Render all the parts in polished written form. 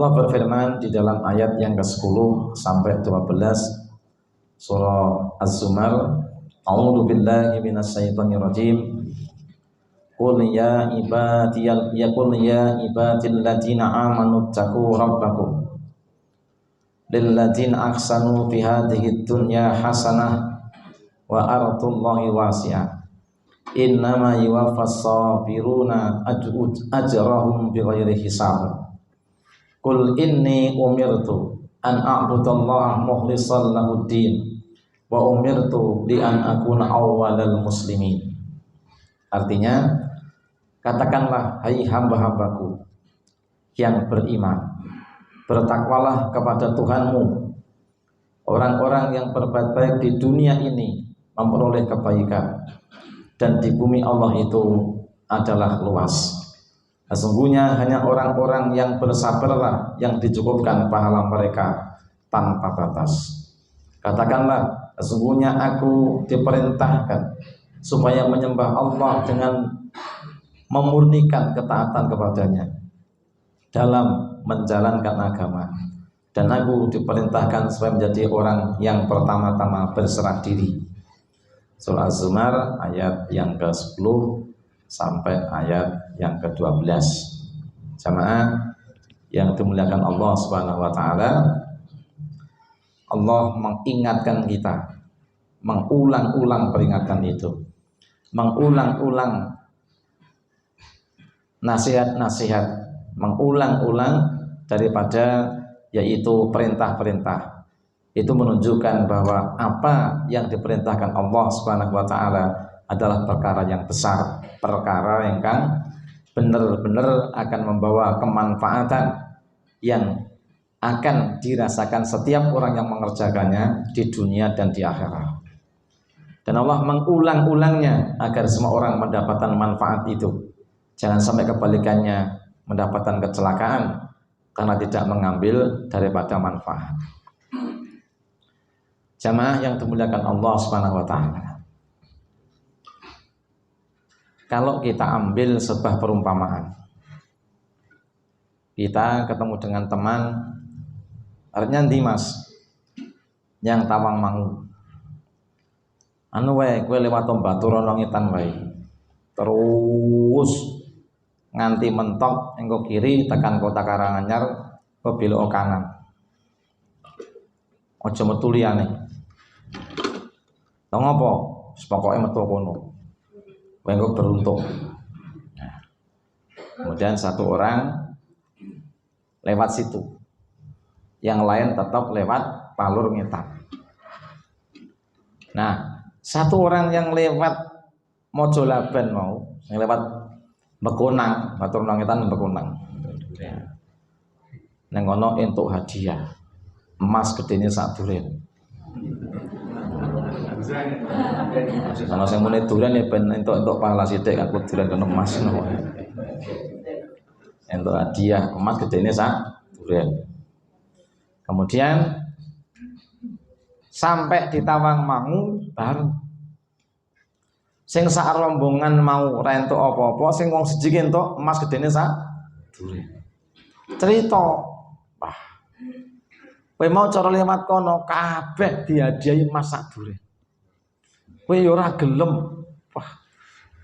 Allah berfirman di dalam ayat yang ke-10 sampai 12 surah Az-Zumar, A'udzu billahi minasyaitonir rajim. Qul ya ibadil ladzina amanu taqu rabbakum lilladzina ahsanu fi hadhihi dunya hasanah wa ardullahi wasi'ah. Innama yuwaffas sabiruna ajrahum bighairi hisab. Qul inni umirtu an a'budallaha mukhlishan lahuddin wa umirtu li an akuna awwalal muslimin. Artinya, katakanlah hai hamba-hambaku yang beriman, bertakwalah kepada Tuhanmu. Orang-orang yang berbuat baik di dunia ini memperoleh kebaikan, dan di bumi Allah itu adalah luas. Sesungguhnya hanya orang-orang yang bersabarlah yang dicukupkan pahala mereka tanpa batas. Katakanlah, sesungguhnya aku diperintahkan supaya menyembah Allah dengan memurnikan ketaatan kepadanya dalam menjalankan agama, dan aku diperintahkan supaya menjadi orang yang pertama-tama berserah diri. Surah Az-Zumar ayat yang ke-10 sampai ayat yang ke-12. Jamaah yang dimuliakan Allah Subhanahu wa taala, Allah mengingatkan kita, mengulang-ulang peringatan itu, mengulang-ulang nasihat-nasihat, mengulang-ulang daripada yaitu perintah-perintah. Itu menunjukkan bahwa apa yang diperintahkan Allah Subhanahu wa taala adalah perkara yang besar, perkara yang benar-benar akan membawa kemanfaatan yang akan dirasakan setiap orang yang mengerjakannya di dunia dan di akhirat. Dan Allah mengulang-ulangnya agar semua orang mendapatkan manfaat itu. Jangan sampai kebalikannya, mendapatkan kecelakaan karena tidak mengambil daripada manfaat. Jamaah yang dimuliakan Allah Subhanahu wa taala, kalau kita ambil sebuah perumpamaan, kita ketemu dengan teman, artinya ndi Mas yang tawang mangu, anu wae kowe lewat Batur ana ngitan wae, terus nganti mentok engko kiri tekan kota Karanganyar ke belok kanan, aja metu liyane. Tau ngopo? Pokoke metu kono. Kowe engko beruntung. Nah, kemudian satu orang lewat situ, yang lain tetap lewat Palur Ngetan. Nah, satu orang yang lewat Mojolaban mau, yang lewat Bekonang, Batur Nongetan Bekonang. Neng kono entuk hadiah emas gedene sak duren. Ana sing muni duren ya ben entuk pahala sithik kan duren kena emas ngono. Entuk hadiah emas gedene sak duren. Kemudian sampai di Tawangmangu bareng. Sing sak rombongan mau ra entuk apa-apa, sing wong siji entuk emas gedene sak duren. Cerita, wah. Kowe mau cara lewat kono kabeh dihadiahi emas sak duren. Kowe yo ora gelem. Wah.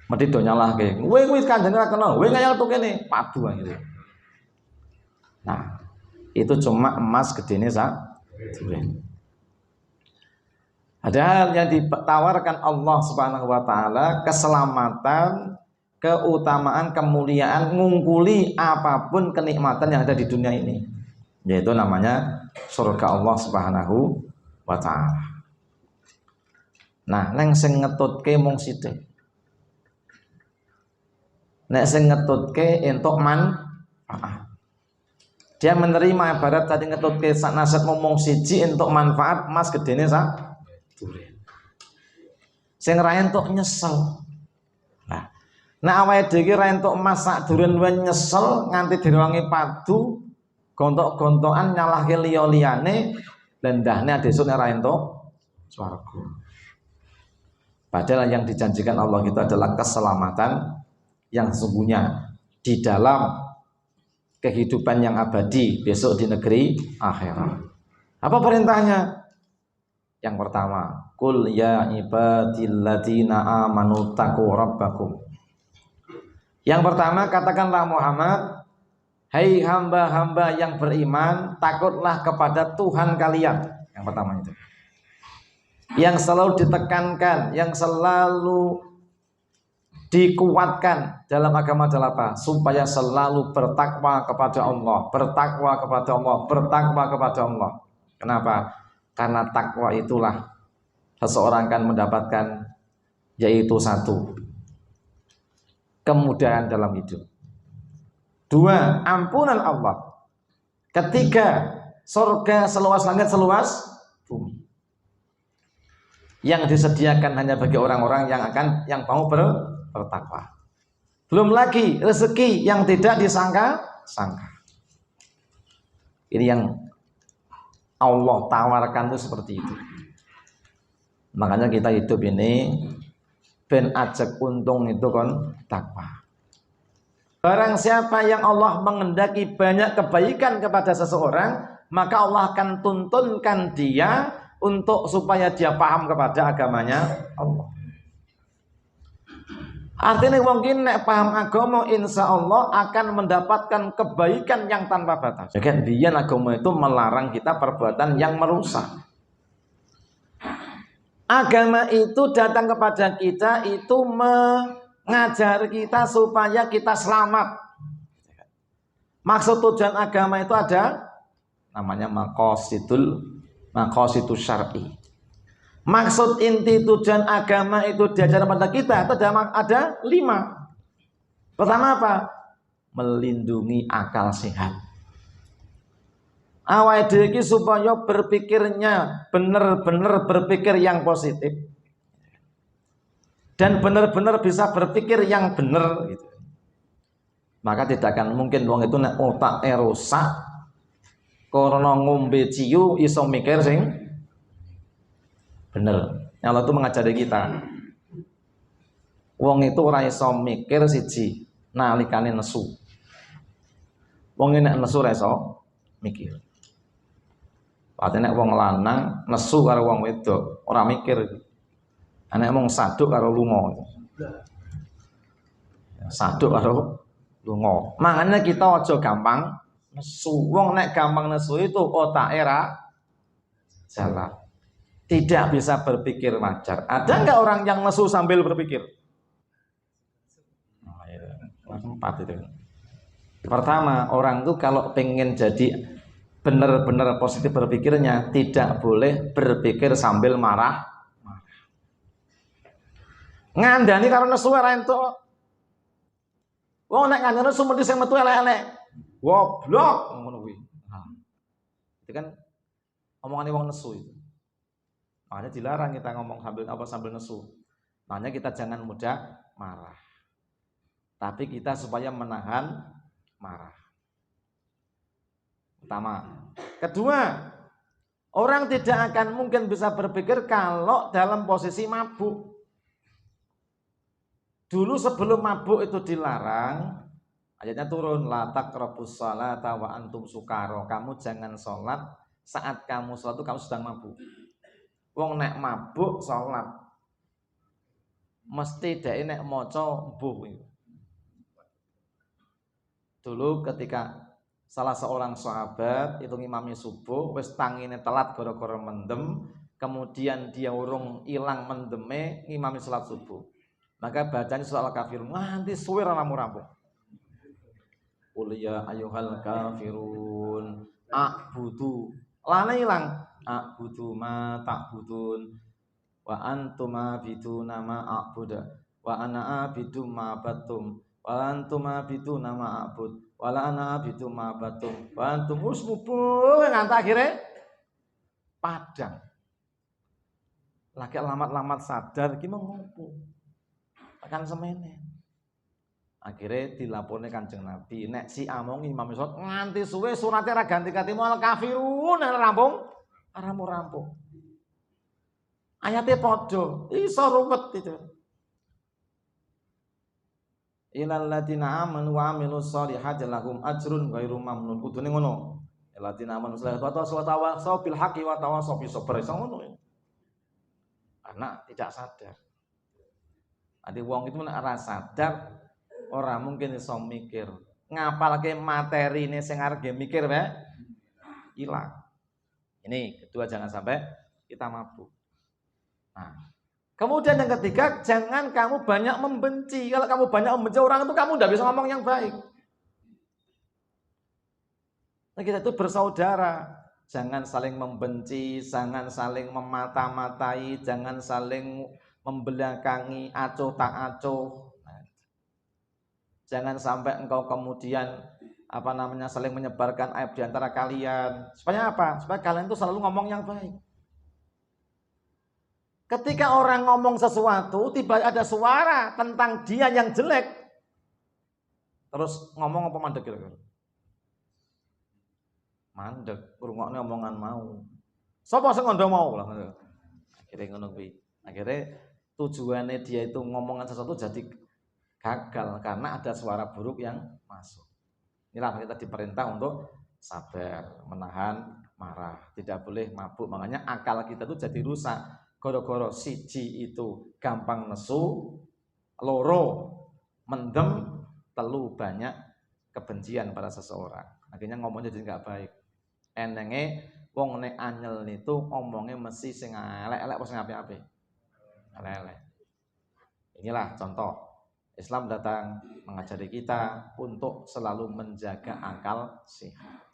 Mesti do nyalahke. Kowe kuwi kanjeng ra kenal. Kowe ngayal tuh kene padu gitu. Nah, itu cuma emas gedene sak duren. Padahal yang ditawarkan Allah Subhanahu wa taala keselamatan, keutamaan, kemuliaan, ngungkuli apapun kenikmatan yang ada di dunia ini. Yaitu namanya surga Allah Subhanahu wa taala. Nah, neng sing ngetutke mung sithik. Nek sing ngetutke entuk manfaat. Dia menerima ibarat tadi ngetutke sak nasihat mung siji entuk manfaat emas gedene sak duren. Sing ra entuk nyesel. Nah awake dhewe ra entuk emas sak duren wae nyesel nganti direwangi padu, gontok-gontokan nyalahke liya-liyane, lendahne adesuk nek ra entuk swarga. Padahal yang dijanjikan Allah itu adalah keselamatan yang sesungguhnya di dalam kehidupan yang abadi besok di negeri akhirat. Apa perintahnya? Yang pertama, qul ya ibadilladzina amanu taqu rabbakum. Yang pertama, katakanlah Muhammad, hai hamba-hamba yang beriman, takutlah kepada Tuhan kalian. Yang pertama itu. Yang selalu ditekankan, yang selalu dikuatkan dalam agama adalah apa? Supaya selalu bertakwa kepada Allah, bertakwa kepada Allah, bertakwa kepada Allah. Kenapa? Karena takwa itulah seseorang akan mendapatkan, yaitu satu, kemudahan dalam hidup. Dua, ampunan Allah. Ketiga, surga seluas langit seluas bumi, yang disediakan hanya bagi orang-orang yang mau bertakwa. Belum lagi rezeki yang tidak disangka-sangka. Ini yang Allah tawarkan itu seperti itu. Makanya kita hidup ini ben ajak untung itu kan takwa. Barang siapa yang Allah menghendaki banyak kebaikan kepada seseorang, maka Allah akan tuntunkan dia untuk supaya dia paham kepada agamanya Allah. Artinya mungkin nek paham agama, insya Allah akan mendapatkan kebaikan yang tanpa batas. Jadi dia agama itu melarang kita perbuatan yang merusak. Agama itu datang kepada kita itu mengajar kita supaya kita selamat. Maksud tujuan agama itu ada namanya maqasidus syar'i. Maksud inti tujuan agama itu diajarkan pada kita itu ada 5. Pertama apa? Melindungi akal sehat. Awake dhewe iki supaya berpikirnya benar-benar berpikir yang positif dan benar-benar bisa berpikir yang benar gitu. Maka tidak akan mungkin wong itu nek otak rusak karena ngombe ciu iso mikir sing bener. Allah itu mengajari kita. Wong itu ora iso mikir siji nalikane nesu. Wong nek nesu ora iso mikir. Padahal nek wong lanang nesu karo wong wedok ora mikir. Nek wong saduk karo lunga. Saduk karo lunga. Makanya kita aja gampang nesu. Wong nek gampang nesu itu otake ra jalan. Tidak bisa berpikir wajar. Ada nggak orang yang nesu sambil berpikir? Empat itu. Pertama, orang tuh kalau pengen jadi benar-benar positif berpikirnya, tidak boleh berpikir sambil marah. Ngandani karo nesu ora entuk. Wong nek ngandani nesu mesti sing metu elek-elek. Goblok ngono kuwi. Itu kan omongane wong nesu itu. Makanya dilarang kita ngomong sambil nesu. Makanya kita jangan mudah marah. Tapi kita supaya menahan marah. Pertama. Kedua, orang tidak akan mungkin bisa berpikir kalau dalam posisi mabuk. Dulu sebelum mabuk itu dilarang, ayatnya turun, la taqrabus sholata wa antum sukara. Kamu jangan sholat saat kamu sholat itu kamu sedang mabuk. Wong nek mabuk sholat mesti dhek nek maca mbuh. Dulu ketika salah seorang sahabat itu ngimami subuh wis tangine telat gara-gara mendem, kemudian dia urung ilang mendeme ngimami salat subuh. Maka bacanya surat Al-Kafirun nganti suwe ra rampung. Qul ya ayyuhal kafirun a'budu. Lane ilang a'budu ma ta'budun wa antum abiduna ma a'budu wa ana abidu ma batum wa antum abiduna ma a'bud wa la ana abidu ma batum wa antum usmubu nganti akhire padang. Lagi lamat-lamat sadar iki mau ngopo. Tekan semene. Akhirnya dilaporne Kanjeng Nabi, nek si among imam sholat nganti suwe surate ra ganti-ganti al kafirun rampung. Rampung. Ayatnya podo, iso ruwet itu. ilal ladzina amanu wa amilus solihati lahum ajrun ghairu mamnun. Kudune ngono. Ladzina amanu wa tawassaw bil haqqi wa tawassaw bis sabr. Ngono. Karena tidak sadar. Ade wong itu nek ora sadar ora mungkin iso mikir. Ngapalke materine sing arep mikir wae hilang. Ini kedua, jangan sampai kita mabuk. Nah, kemudian yang ketiga, jangan kamu banyak membenci. Kalau kamu banyak membenci orang itu, kamu tidak bisa ngomong yang baik. Nah, kita itu bersaudara. Jangan saling membenci, jangan saling memata-matai, jangan saling membelakangi, acuh tak acuh. Nah, jangan sampai engkau kemudian saling menyebarkan aib di antara kalian. Supaya apa? Supaya kalian itu selalu ngomong yang baik. Ketika orang ngomong sesuatu, tiba ada suara tentang dia yang jelek, terus ngomong apa mandek kira-kira? Mandek, ngrungokne omongan mau. Sapa sing ngondo mau lah. Akhirnya ngono kuwi. Akhirnya tujuannya dia itu ngomongan sesuatu jadi gagal karena ada suara buruk yang masuk. Inilah kita diperintah untuk sabar, menahan marah, tidak boleh mabuk. Makanya akal kita tuh jadi rusak. Goro-goro siji itu gampang nesu, loro mendem, telu banyak kebencian pada seseorang. Akhirnya ngomongnya jadi nggak baik. Enenge wong nek anyel itu ngomongnya mesti sing elek-elek apa sing apik-apik. Elek-elek. Inilah contoh. Islam datang mengajari kita untuk selalu menjaga akal sehat.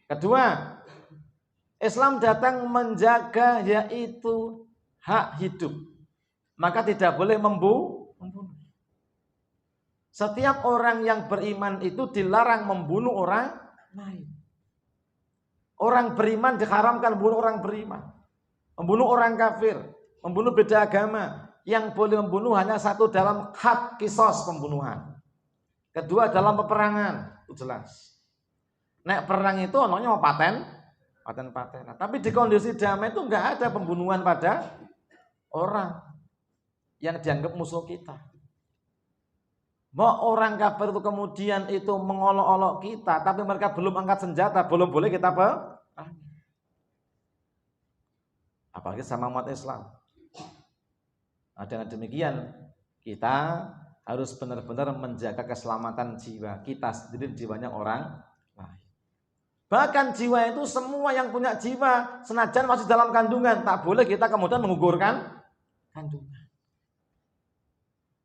Kedua, Islam datang menjaga yaitu hak hidup. Maka tidak boleh membunuh. Setiap orang yang beriman itu dilarang membunuh orang lain. Orang beriman diharamkan membunuh orang beriman. Membunuh orang kafir, membunuh beda agama. Yang boleh membunuh hanya satu dalam had kisos pembunuhan. Kedua dalam peperangan, itu jelas. Nek perang itu onoknya mau paten. Nah, tapi di kondisi damai itu enggak ada pembunuhan pada orang yang dianggap musuh kita. Mau orang kafir itu kemudian itu mengolok-olok kita, tapi mereka belum angkat senjata, belum boleh kita apalagi sama umat Islam. Nah, dengan demikian kita harus benar-benar menjaga keselamatan jiwa kita sendiri, jiwanya orang lain. Bahkan jiwa itu semua yang punya jiwa senajan masih dalam kandungan, tak boleh kita kemudian menggugurkan kandungan.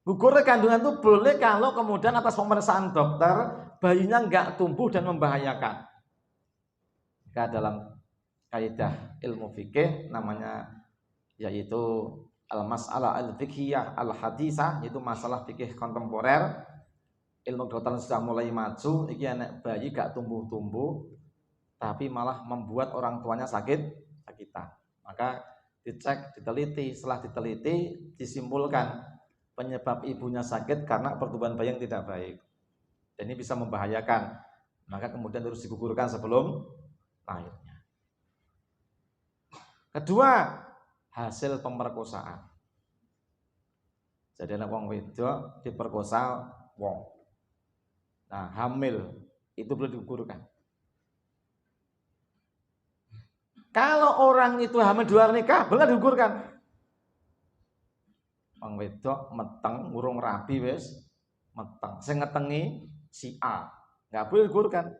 Gugur kandungan itu boleh kalau kemudian atas pemeriksaan dokter bayinya enggak tumbuh dan membahayakan. Maka dalam kaidah ilmu fikih namanya yaitu al-mas'alah al-fiqhiyah al-hadisah, yaitu masalah fikih kontemporer. Ilmu kedokteran sudah mulai maju, iki anak bayi gak tumbuh-tumbuh tapi malah membuat orang tuanya sakitan. Maka dicek, diteliti, setelah diteliti disimpulkan penyebab ibunya sakit karena pertumbuhan bayi yang tidak baik. Dan ini bisa membahayakan. Maka kemudian harus digugurkan sebelum lahirnya. Kedua, hasil pemerkosaan. Jadi anak wong wedok diperkosa wong. Nah, hamil itu perlu digugurkan. Kalau orang itu hamil di luar nikah, boleh digugurkan. Wong wedok meteng urung rabi wis meteng. Sing ngetengi si A, enggak boleh digugurkan.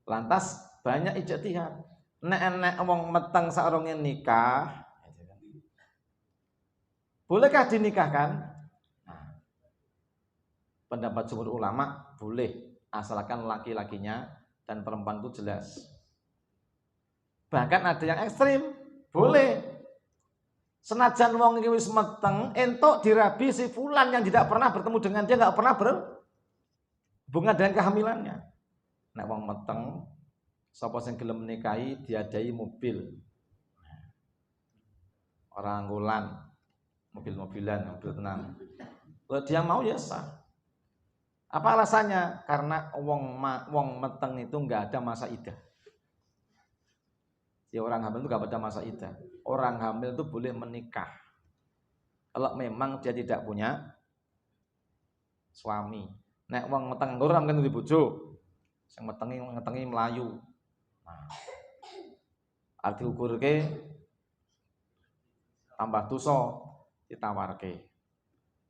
Lantas banyak ijtihad. Nek wong meteng saurunge nikah, bolehkah dinikahkan? Nah, pendapat jumhur ulama boleh, asalkan laki-lakinya dan perempuan itu jelas. Bahkan ada yang ekstrim, boleh. Senajan wong iki wis meteng, entuk dirabi si fulan yang tidak pernah bertemu dengan dia, enggak pernah berhubungan dengan kehamilannya. Nek wong meteng, sapa sing gelem menikahi diadai mobil. Orang anggulan, mobil-mobilan, mobil tenang. Kalau dia mau ya sah. Apa alasannya? Karena wong meteng itu enggak ada masa idah. Si orang hamil itu enggak ada masa idah. Orang hamil itu boleh menikah kalau memang dia tidak punya suami. Nek wong meteng nganggur kan di bojo. Sing ngetengi melayu. Nah, arti ukurke tambah dosa ditawarke.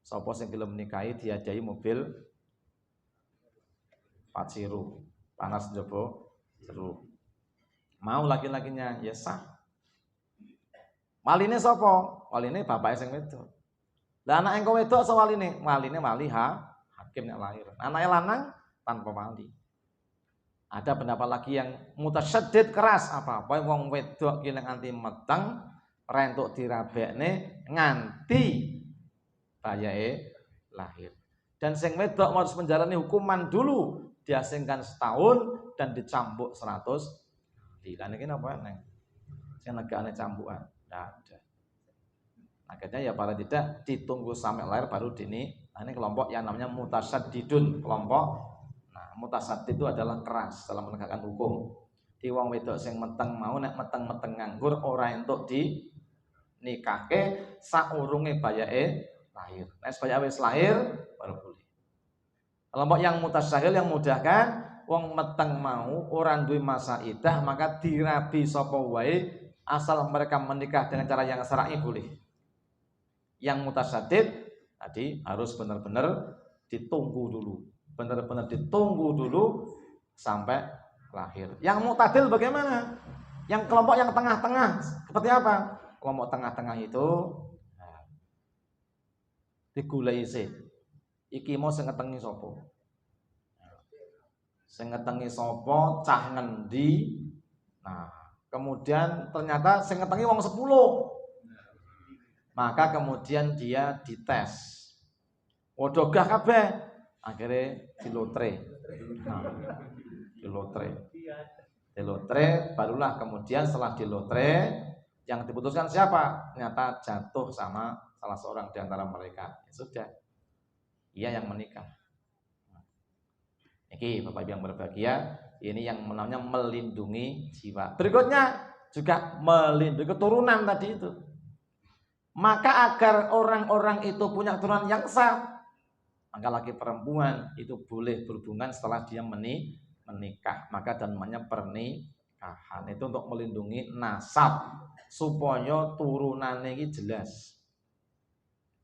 Sapa sing gelem nikahi diadahi mobil Paciru, panas njaba jero. Mau laki-lakinya ya sah. Waline sapa? Waline bapake sing wedok. Lah anak engko wedok so waline? Waline wali hakim nek lahir. Anake lanang tanpa wali. Ada pendapat lagi yang mutasyaddid keras apa wong wedok ki nek nganti meteng rentuk dirabekne nganti bayahe lahir. Dan sing wedok harus menjalani hukuman dulu, diasingkan setahun dan dicambuk 100 kali. Lah niki napa neng? Sing negane cambukan. Enggak ada. Akhirnya ya paling tidak ditunggu sampai lahir baru dini. Nah, ini kelompok yang namanya mutasaddidun, kelompok. Nah, mutasaddid itu adalah keras dalam menegakkan hukum. Di wong wedok sing meteng mau nek meteng-meteng nganggur ora entuk di nikahke saurunge bayake lahir. Nek bayake wis lahir baru boleh. Kelompok yang mutasyahil yang mudahkan wong meteng mau ora duwe masa idah maka dirabi sapa wae asal mereka menikah dengan cara yang syar'i boleh. Yang mutasyadid tadi harus benar-benar ditunggu dulu. Benar-benar ditunggu dulu sampai lahir. Yang mu'tadil bagaimana? Yang kelompok yang tengah-tengah seperti apa? Kelompok tengah-tengah itu digulai sih. Iki mau sing ngetengi sapa? Sing ngetengi sapa, cah ngendi? Nah, kemudian ternyata sing ngetengi wong 10. Maka kemudian dia dites. Wodogah kabeh. Akhirnya dilotre. Nah, dilotre barulah kemudian setelah dilotre yang diputuskan siapa? Ternyata jatuh sama salah seorang di antara mereka. Ya sudah. Ia yang menikah. Ini Bapak Ibu yang berbahagia, ini yang namanya melindungi jiwa. Berikutnya juga melindungi keturunan tadi itu. Maka agar orang-orang itu punya keturunan yang sah, maka laki perempuan itu boleh berhubungan setelah dia menikah. Maka dan namanya pernikahan itu untuk melindungi nasab supaya turunannya ini jelas.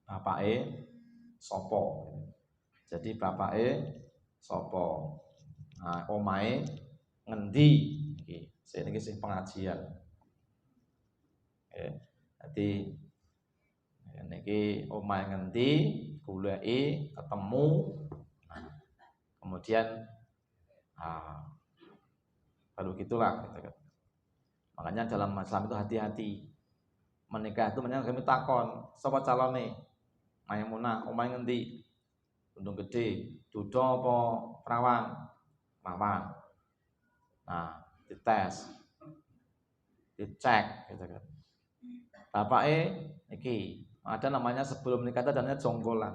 Bapake sopo. Jadi bapake sopo. Nah, omahe ngendi? Iki, niki sing pengajian. Jadi niki omahe ngendi, goleki ketemu. Nah, kemudian baru gitulah gitu kan. Makanya dalam Islam itu hati-hati. Menikah itu menyang kami takon, sapa calone? Maimunah, omahe ngendi? Gunung Gede, Dudo apa Perawan? Perawan. Nah, dites. Dicek gitu kan. Bapake iki ada namanya sebelum nikah itu namanya jonggolan.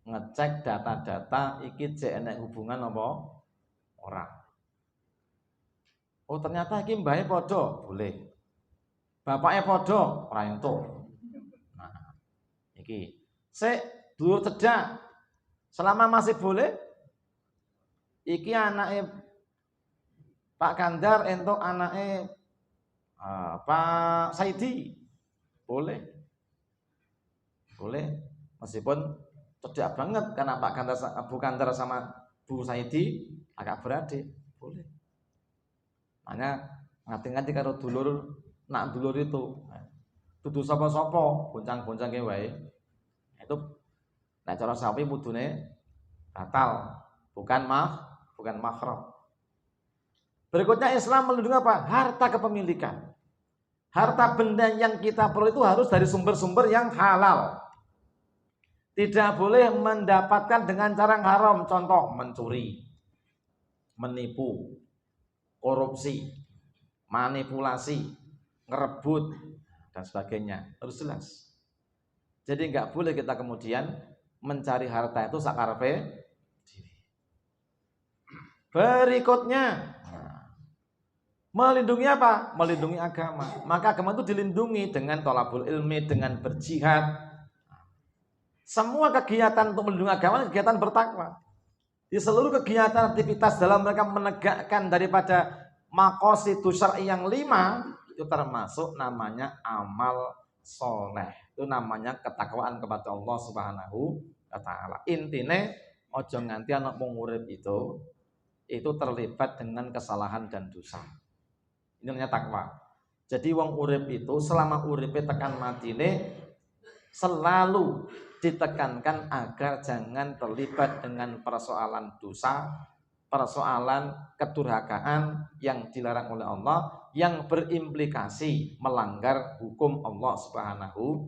Ngecek data-data iki jek enek hubungan apa ora. Oh, ternyata iki mbahe padha, boleh. Bapake padha, ora entuk. Nah, iki sik dulur cedak selama masih boleh iki anake Pak Gandar entuk anake Pak Saidi boleh meskipun cedak banget karena Pak Gandar Bu Gandar sama Bu Saidi agak beradik boleh. Makanya ngati-ngati karo dulur nak dulur itu dudu sapa-sapa boncang-boncang wae itu nah cara sapi mudune batal, bukan mahram. Berikutnya Islam melindungi apa? Harta kepemilikan. Harta benda yang kita perlu itu harus dari sumber-sumber yang halal. Tidak boleh mendapatkan dengan cara yang haram, contoh mencuri, menipu, korupsi, manipulasi, ngerebut dan sebagainya. Harus jelas. Jadi nggak boleh kita kemudian mencari harta itu sakarepe diri. Berikutnya melindungi apa? Melindungi agama. Maka agama itu dilindungi dengan thalabul ilmi, dengan berjihad. Semua kegiatan untuk melindungi agama kegiatan bertakwa. Di seluruh kegiatan aktivitas dalam mereka menegakkan daripada maqasidus syar'i yang 5 itu termasuk namanya amal soleh. Itu namanya ketakwaan kepada Allah Subhanahu wa taala. Intine ojo nganti anak pengurip itu terlibat dengan kesalahan dan dosa. Ini namanya takwa. Jadi wong urip itu selama uripe tekan matine selalu ditekankan agar jangan terlibat dengan persoalan dosa, persoalan kedurhakaan yang dilarang oleh Allah yang berimplikasi melanggar hukum Allah Subhanahu